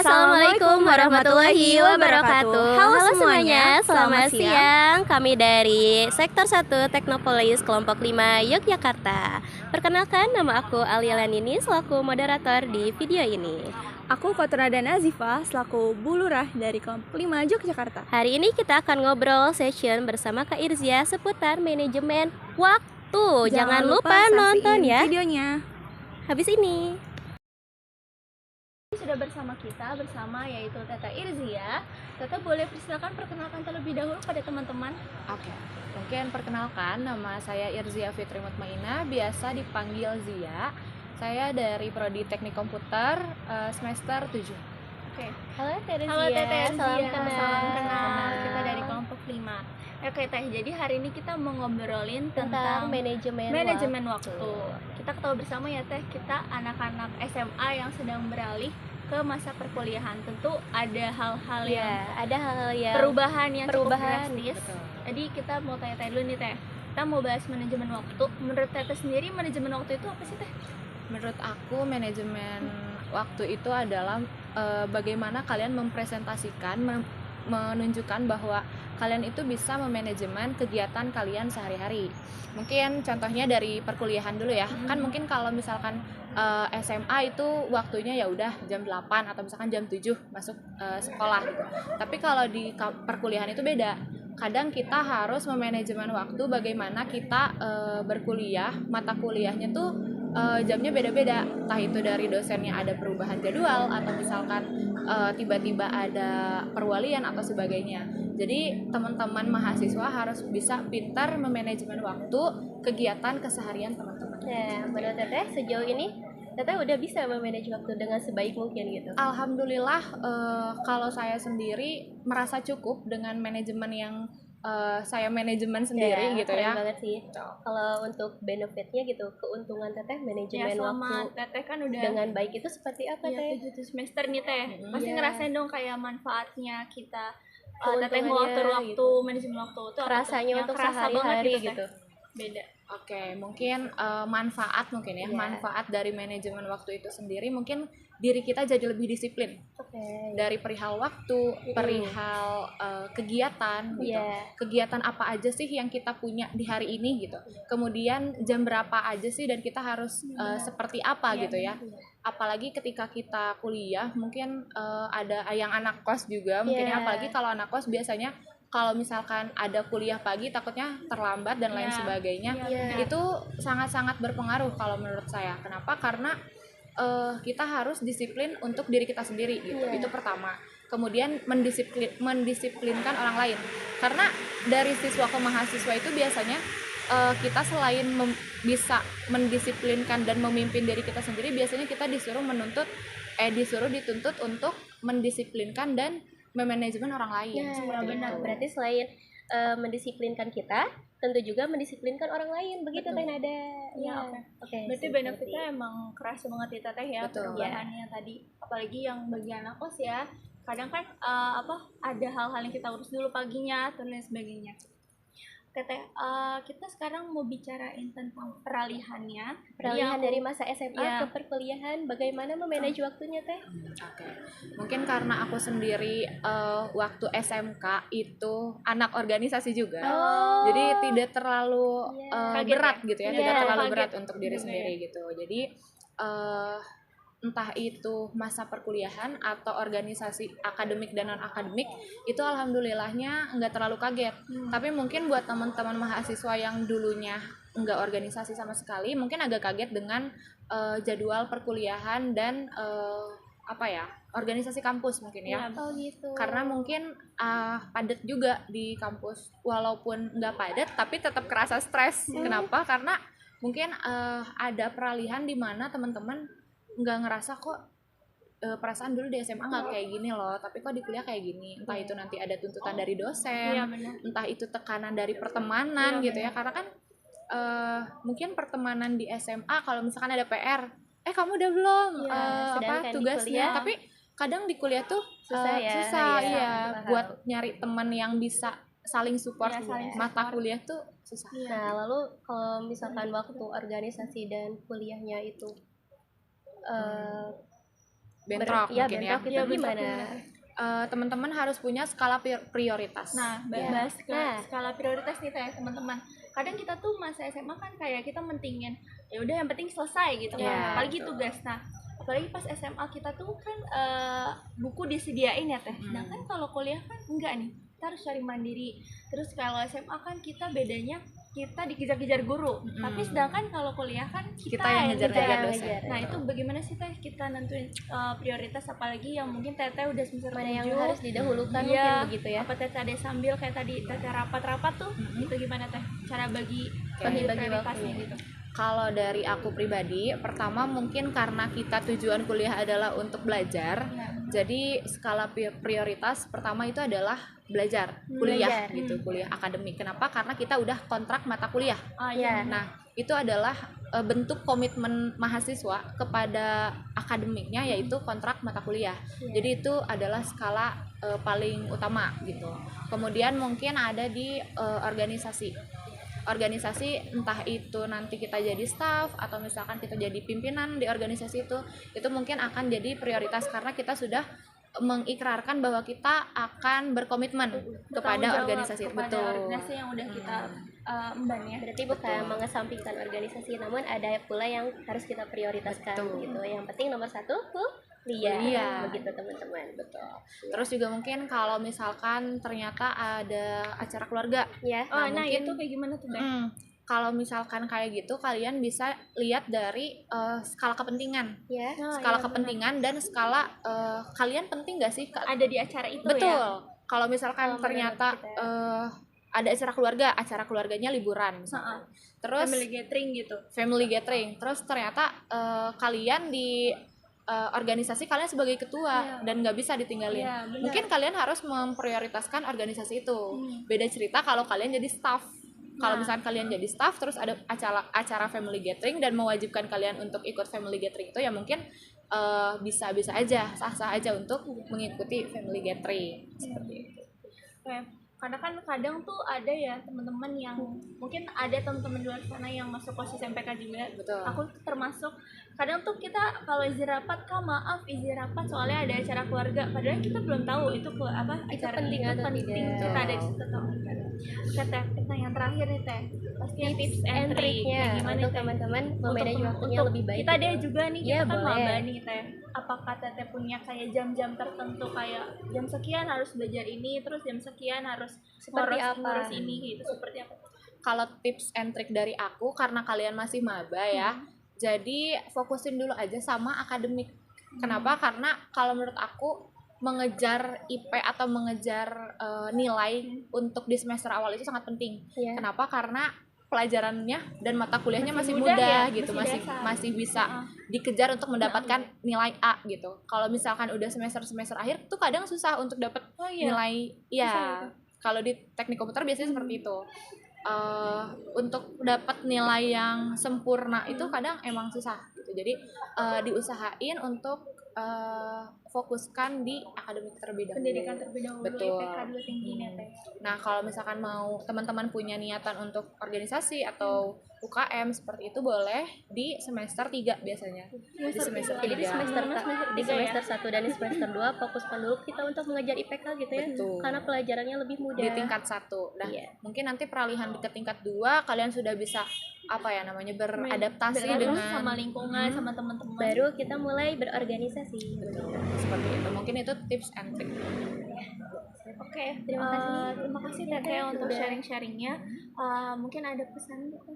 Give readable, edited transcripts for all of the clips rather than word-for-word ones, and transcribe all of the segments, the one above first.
Assalamualaikum warahmatullahi wabarakatuh. Halo semuanya, selamat siang. Kami dari Sektor 1 Teknopolis Kelompok 5 Yogyakarta. Perkenalkan, nama aku Alia Lanini selaku moderator di video ini. Aku Kotrada Nazifa selaku bulurah dari Kelompok 5 Yogyakarta. Hari ini kita akan ngobrol session bersama Kak Irzia seputar manajemen waktu. Jangan lupa nonton ya videonya habis ini. Sudah bersama kita yaitu Teta Irzia. Teta boleh perkenalkan terlebih dahulu pada teman-teman. Oke, mungkin perkenalkan, nama saya Irzia Fitri Mutmainah, biasa dipanggil Zia. Saya dari Prodi Teknik Komputer semester 7. Oke. Halo Teh Irzia. Halo Teta Irzia. Salam kenal. Kita dari kelompok 5. Oke Teh, jadi hari ini kita mau ngobrolin tentang manajemen waktu. Kita ketahui bersama ya Teh, kita anak-anak SMA yang sedang beralih ke masa perkuliahan. Tentu ada hal-hal yang perubahan cukup drastis. Jadi kita mau tanya-tanya dulu nih Teh. Kita mau bahas manajemen waktu. Menurut Teh sendiri manajemen waktu itu apa sih Teh? Menurut aku manajemen waktu itu adalah bagaimana kalian mempresentasikan, menunjukkan bahwa kalian itu bisa memanajemen kegiatan kalian sehari-hari. Mungkin contohnya dari perkuliahan dulu ya. Kan mungkin kalau misalkan SMA itu waktunya ya udah jam 8 atau misalkan jam 7 masuk sekolah gitu. Tapi kalau di perkuliahan itu beda. Kadang kita harus memanajemen waktu bagaimana kita berkuliah, mata kuliahnya tuh jamnya beda-beda, entah itu dari dosennya ada perubahan jadwal atau misalkan tiba-tiba ada perwalian atau sebagainya. Jadi teman-teman mahasiswa harus bisa pintar memanajemen waktu kegiatan keseharian teman-teman. Nah, menurut Teteh sejauh ini Teteh udah bisa memanage waktu dengan sebaik mungkin gitu? Alhamdulillah, kalau saya sendiri merasa cukup dengan manajemen yang saya manajemen sendiri gitu ya. Keren banget sih. Kalau untuk benefitnya gitu, keuntungan Teteh manajemen waktu Teteh kan udah dengan baik itu seperti apa Teh? 7 semester nih Teh. Pasti ngerasain dong kayak manfaatnya kita Teteh Keuntungannya mengatur waktu, gitu. manajemen waktu itu Rasanya untuk sehari-hari gitu. Beda. Oke, mungkin manfaat mungkin ya, manfaat dari manajemen waktu itu sendiri mungkin diri kita jadi lebih disiplin. Dari perihal waktu, perihal kegiatan gitu. Kegiatan apa aja sih yang kita punya di hari ini gitu. Kemudian jam berapa aja sih dan kita harus seperti apa gitu ya. Apalagi ketika kita kuliah mungkin ada yang anak kos juga mungkin ya, apalagi kalau anak kos biasanya kalau misalkan ada kuliah pagi takutnya terlambat dan lain sebagainya. Itu sangat-sangat berpengaruh kalau menurut saya. Kenapa? Karena kita harus disiplin untuk diri kita sendiri gitu. Itu pertama. Kemudian mendisiplinkan orang lain. Karena dari siswa ke mahasiswa itu biasanya kita selain bisa mendisiplinkan dan memimpin diri kita sendiri, biasanya kita disuruh dituntut untuk mendisiplinkan dan memanajemen orang lain. Benar. Berarti selain mendisiplinkan kita, tentu juga mendisiplinkan orang lain. Begitu Teh Nada. Oke. Berarti benefitnya emang kerasa banget ya Teh ya, perubahannya tadi. Apalagi yang bagian anak kos ya. Kadang kan ada hal-hal yang kita urus dulu paginya dan lain sebagainya. Teteh, kita sekarang mau bicarain tentang peralihan dari masa SMA ke perkuliahan, bagaimana memanage waktunya Teh? Oke. Mungkin karena aku sendiri waktu SMK itu anak organisasi juga, jadi tidak terlalu berat gitu ya, tidak terlalu berat untuk diri sendiri gitu. Jadi entah itu masa perkuliahan atau organisasi akademik dan non akademik, itu alhamdulillahnya nggak terlalu kaget. Tapi mungkin buat teman-teman mahasiswa yang dulunya nggak organisasi sama sekali, mungkin agak kaget dengan jadwal perkuliahan dan organisasi kampus mungkin ya. Gitu. Karena mungkin padat juga di kampus, walaupun nggak padat tapi tetap kerasa stres. Kenapa? Karena mungkin ada peralihan di mana teman-teman nggak ngerasa kok perasaan dulu di SMA nggak kayak gini loh, tapi kok di kuliah kayak gini. Entah itu nanti ada tuntutan dari dosen, entah itu tekanan dari pertemanan gitu ya. Karena kan mungkin pertemanan di SMA kalau misalkan ada PR, kamu udah belum tugasnya, tapi kadang di kuliah tuh susah buat nyari teman yang bisa saling support. Mata kuliah tuh susah. Nah, lalu kalau misalkan waktu organisasi dan kuliahnya itu bentrok mungkin ya. Bentrok itu gimana? Teman-teman harus punya skala prioritas. Nah, bahas skala prioritas nih Teh, teman-teman. Kadang kita tuh masa SMA kan kayak kita mentingin ya udah yang penting selesai gitu kan. Apalagi tugas. Nah, apalagi pas SMA kita tuh kan buku disediain ya Teh. Sedangkan kalau kuliah kan enggak nih. Kita harus cari mandiri. Terus kalau SMA kan kita bedanya kita dikejar-kejar guru, tapi sedangkan kalau kuliah kan kita yang ngejar-ngejar dosen. Nah itu bagaimana sih Teh kita nentuin prioritas, apalagi yang mungkin Teteh udah semester mana 7 yang harus didahulukan mungkin begitu ya? Apa Teteh ada sambil kayak tadi Teteh rapat-rapat tuh, itu gimana Teh cara bagi prioritasnya gitu? Kalau dari aku pribadi, pertama mungkin karena kita tujuan kuliah adalah untuk belajar, jadi skala prioritas pertama itu adalah belajar, kuliah gitu, kuliah akademik. Kenapa? Karena kita udah kontrak mata kuliah. Nah, itu adalah bentuk komitmen mahasiswa kepada akademiknya, yaitu kontrak mata kuliah. Jadi itu adalah skala paling utama gitu. Kemudian mungkin ada di organisasi, entah itu nanti kita jadi staff atau misalkan kita jadi pimpinan di organisasi itu mungkin akan jadi prioritas karena kita sudah mengikrarkan bahwa kita akan berkomitmen kepada organisasi organisasi yang udah kita emban ya. Berarti bukan mengesampingkan organisasi, namun ada pula yang harus kita prioritaskan gitu. Yang penting nomor 1 kuliah, begitu teman-teman. Betul. Terus juga mungkin kalau misalkan ternyata ada acara keluarga, nah mungkin, itu kayak gimana tuh Teh? Kalau misalkan kayak gitu, kalian bisa lihat dari skala kepentingan, skala kepentingan dan skala kalian penting nggak sih ada di acara itu? Betul. Kalau misalkan ternyata ada acara keluarganya liburan, terus family gathering, terus ternyata kalian di organisasi kalian sebagai ketua dan nggak bisa ditinggalin. Mungkin kalian harus memprioritaskan organisasi itu. Beda cerita kalau kalian jadi staff. Kalau misalkan kalian jadi staff terus ada acara family gathering dan mewajibkan kalian untuk ikut family gathering itu, ya mungkin bisa-bisa aja, sah-sah aja untuk mengikuti family gathering seperti itu. Karena kan kadang tuh ada ya teman-teman yang mungkin ada teman-teman di luar sana yang masuk OSIS MPK juga. Betul. Aku termasuk. Kadang tuh kita kalau izin rapat, maaf izin rapat soalnya ada acara keluarga, padahal kita belum tahu itu acara penting atau tidak. Kita ada di situ tahu. Teh, pertanyaan terakhir nih Teh, pastinya tips and triknya gimana untuk teman-teman memanage waktunya lebih baik. Kita deh juga nih, kita kan maba nih Teh. Apakah Teteh punya kayak jam-jam tertentu, kayak jam sekian harus belajar ini, terus jam sekian harus ngurus ini gitu, seperti apa? Kalau tips and trick dari aku, karena kalian masih maba ya, jadi fokusin dulu aja sama akademik. Kenapa? Karena kalau menurut aku mengejar IP atau mengejar nilai untuk di semester awal itu sangat penting. Kenapa? Karena pelajarannya dan mata kuliahnya masih mudah gitu, masih bisa dikejar untuk mendapatkan nilai A gitu. Kalau misalkan udah semester akhir tuh kadang susah untuk dapat nilai kalau di teknik komputer biasanya seperti itu. Untuk dapat nilai yang sempurna itu kadang emang susah gitu. Jadi diusahain untuk fokuskan di akademik terlebih dahulu. Pendidikan terlebih dahulu. Betul. IPK dulu tingginya Teh. Nah, kalau misalkan mau teman-teman punya niatan untuk organisasi atau UKM seperti itu, boleh di semester 3 biasanya. Di semester 3. Jadi di semester 1 dan di semester 2 fokuskan dulu kita untuk mengejar IPK gitu ya. Betul. Karena pelajarannya lebih mudah. Di tingkat 1. Nah, mungkin nanti peralihan ke tingkat 2 kalian sudah bisa beradaptasi dengan sama lingkungan, sama teman-teman. Baru kita mulai berorganisasi. Betul. Seperti itu. Mungkin itu tips and trick. Oke, terima kasih Teteh untuk sharing-sharingnya. Mungkin ada pesan apa?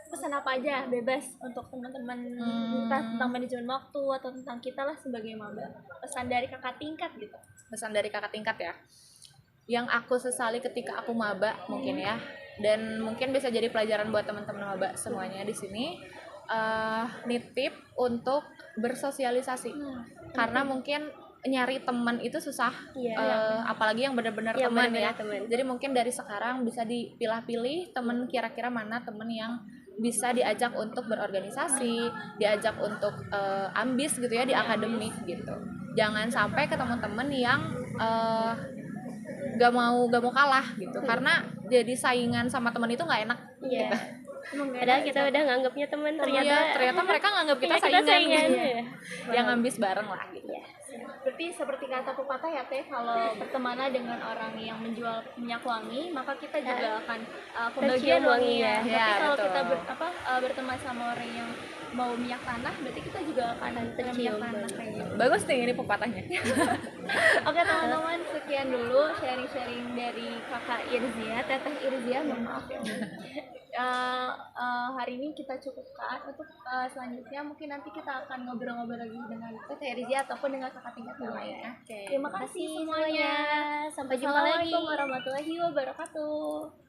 Pesan apa aja bebas untuk teman-teman, entah tentang manajemen waktu atau tentang kita lah sebagai maba. Pesan dari kakak tingkat gitu. Pesan dari kakak tingkat ya. Yang aku sesali ketika aku maba mungkin ya, dan mungkin bisa jadi pelajaran buat teman-teman maba semuanya di sini. Nitip untuk bersosialisasi, karena mungkin nyari teman itu susah, apalagi yang benar-benar teman ya. Jadi mungkin dari sekarang bisa dipilah-pilih teman, kira-kira mana teman yang bisa diajak untuk berorganisasi, diajak untuk ambis gitu ya di akademik gitu. Jangan sampai ke teman-teman yang gak mau kalah gitu, karena jadi saingan sama teman itu nggak enak gitu. Padahal kita udah nganggapnya teman, ternyata mereka nganggap kita saingan gitu. Yang ambis bareng lah gitu. Berarti seperti kata pepatah ya Teh, kalau bertemanan dengan orang yang menjual minyak wangi, maka kita juga akan kebagian wanginya. Tapi kalau kita berteman sama orang yang mau minyak tanah, berarti kita juga akan minyak tanah kayak gitu. Bagus nih ini pepatahnya. Oke teman-teman, sekian dulu sharing-sharing dari kakak Irzia, teteh Irzia, maaf ya. Hari ini kita cukupkan. Untuk selanjutnya mungkin nanti kita akan ngobrol-ngobrol lagi dengan teteh Irzia ataupun dengan kakak tingkat yang lainnya. Terima kasih semuanya. Sampai jumpa lagi. Assalamualaikum warahmatullahi wabarakatuh.